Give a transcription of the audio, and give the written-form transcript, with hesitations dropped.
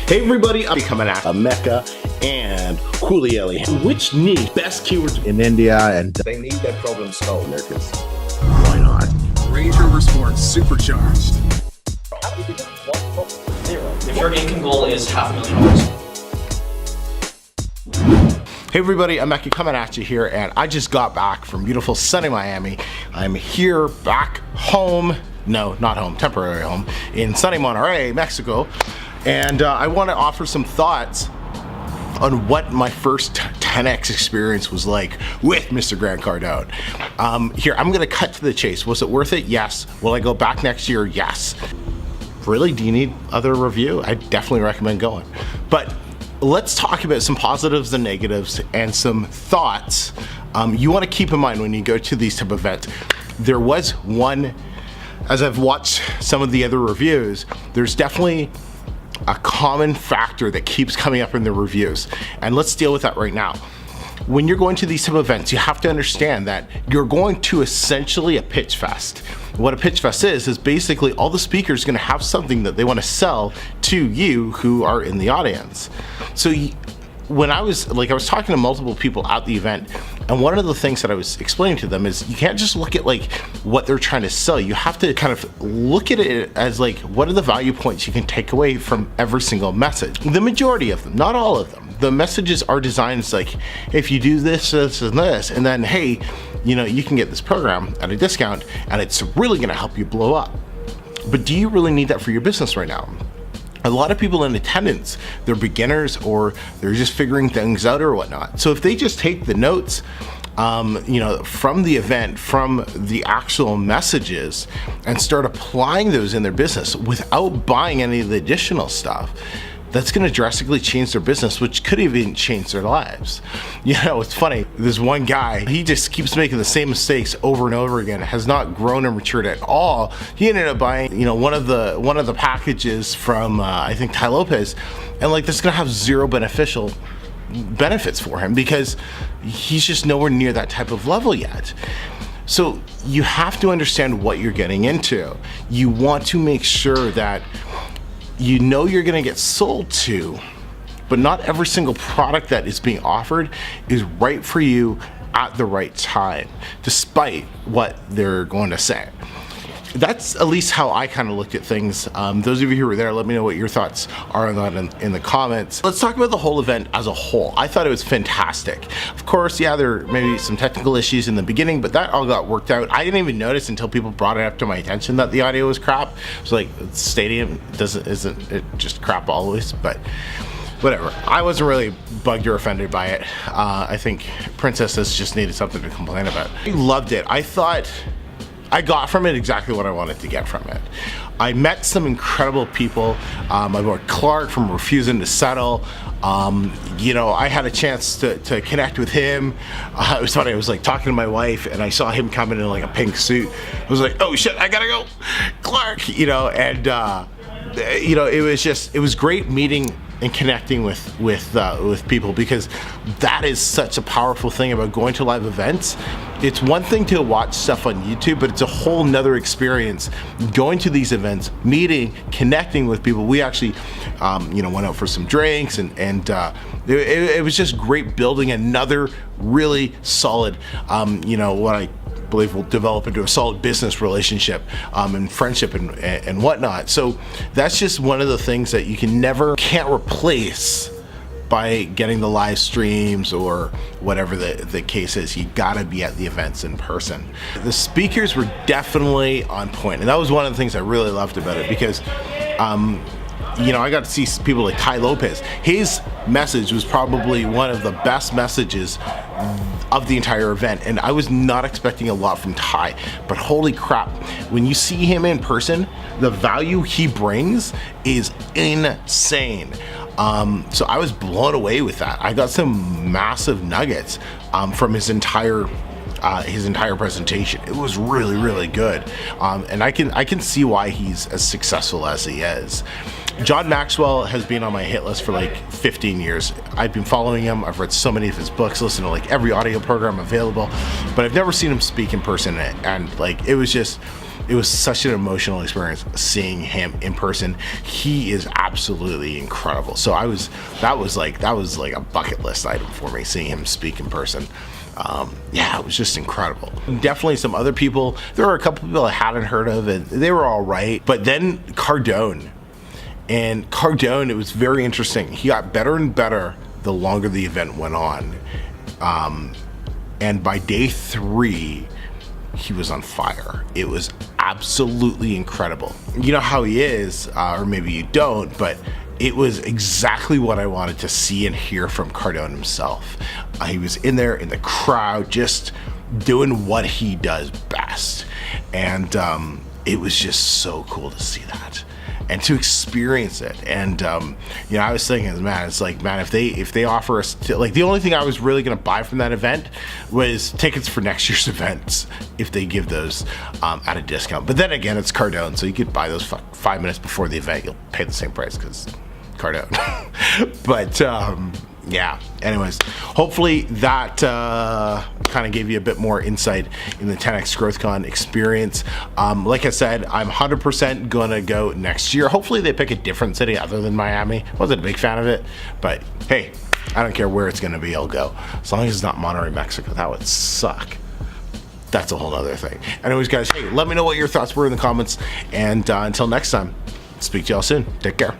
Hey everybody, I'm coming at Emeka and Kulieli. Which need best keywords in India, and they need that problem solved. Americans. Why not? Ranger Response Supercharged. How do you do that? 1 from 0? If your income goal is $500,000. Hey everybody, Emeka coming at you here, and I just got back from beautiful sunny Miami. I'm here back home, no, not home, temporary home, in sunny Monterrey, Mexico. And I want to offer some thoughts on what my first 10x experience was like with Mr. Grant Cardone. Here, I'm gonna cut to the chase. Was it worth it? Yes. Will I go back next year? Yes. Really, do you need other review? I definitely recommend going. But let's talk about some positives and negatives and some thoughts you want to keep in mind when you go to these type of events. There was one, as I've watched some of the other reviews, there's definitely a common factor that keeps coming up in the reviews, and let's deal with that right now. When you're going to these type of events, you have to understand that you're going to essentially a pitch fest. What a pitch fest is basically all the speakers are going to have something that they want to sell to you who are in the audience. So when I was talking to multiple people at the event, and one of the things that I was explaining to them is you can't just look at like what they're trying to sell. You have to kind of look at it as like, what are the value points you can take away from every single message? The majority of them, not all of them. The messages are designed as like, if you do this, this, and this, and then hey, you know, you can get this program at a discount and it's really gonna help you blow up. But do you really need that for your business right now? A lot of people in attendance, they're beginners or they're just figuring things out or whatnot. So if they just take the notes, you know, from the event, from the actual messages, and start applying those in their business without buying any of the additional stuff, that's gonna drastically change their business, which could even change their lives. You know, it's funny, this one guy, he just keeps making the same mistakes over and over again, has not grown and matured at all. He ended up buying, you know, one of the packages from, I think Ty Lopez, and like that's gonna have zero benefits for him because he's just nowhere near that type of level yet. So you have to understand what you're getting into. You want to make sure that you know you're gonna get sold to, but not every single product that is being offered is right for you at the right time, despite what they're going to say. That's at least how I kind of looked at things. Those of you who were there, let me know what your thoughts are on that in the comments. Let's talk about the whole event as a whole. I thought it was fantastic. Of course, yeah, there may be some technical issues in the beginning, but that all got worked out. I didn't even notice until people brought it up to my attention that the audio was crap. It's like, stadium isn't it just crap always, but whatever. I wasn't really bugged or offended by it. I think Princesses just needed something to complain about. I loved it. I thought I got from it exactly what I wanted to get from it. I met some incredible people. My boy Clark from Refusing to Settle. You know, I had a chance to connect with him. It was funny, I was like talking to my wife and I saw him coming in like a pink suit. I was like, oh shit, I gotta go, Clark, you know, and you know, it was great meeting and connecting with people, because that is such a powerful thing about going to live events. It's one thing to watch stuff on YouTube, but it's a whole nother experience going to these events, meeting, connecting with people. We actually you know, went out for some drinks and it was just great building another really solid you know, what I believe will develop into a solid business relationship and friendship and whatnot. So that's just one of the things that you can't replace by getting the live streams or whatever the case is. You gotta be at the events in person. The speakers were definitely on point, and that was one of the things I really loved about it, because you know, I got to see people like Ty Lopez. His message was probably one of the best messages of the entire event, and I was not expecting a lot from Ty, but holy crap, when you see him in person, the value he brings is insane. So I was blown away with that. I got some massive nuggets from his entire presentation. It was really, really good, and I can see why he's as successful as he is. John Maxwell has been on my hit list for like 15 years. I've been following him. I've read so many of his books, listened to like every audio program available, but I've never seen him speak in person. And like, it was such an emotional experience seeing him in person. He is absolutely incredible. So that was like a bucket list item for me, seeing him speak in person. Yeah, it was just incredible. Definitely some other people. There were a couple people I hadn't heard of, and they were all right. But then Cardone. And Cardone, it was very interesting. He got better and better the longer the event went on. And by day 3, he was on fire. It was absolutely incredible. You know how he is, or maybe you don't, but it was exactly what I wanted to see and hear from Cardone himself. He was in there in the crowd, just doing what he does best. And it was just so cool to see that and to experience it. And you know, I was thinking, man, it's like, man, if they offer us like, the only thing I was really gonna buy from that event was tickets for next year's events, if they give those at a discount. But then again, it's Cardone, so you could buy those 5 minutes before the event. You'll pay the same price because Cardone. But yeah, anyways, hopefully that kind of gave you a bit more insight in the 10X GrowthCon experience. Like I said, I'm 100% gonna go next year. Hopefully they pick a different city other than Miami. Wasn't a big fan of it, but hey, I don't care where it's gonna be, I'll go. As long as it's not Monterrey, Mexico. That would suck. That's a whole other thing. Anyways, guys, hey, let me know what your thoughts were in the comments, and until next time, speak to y'all soon. Take care.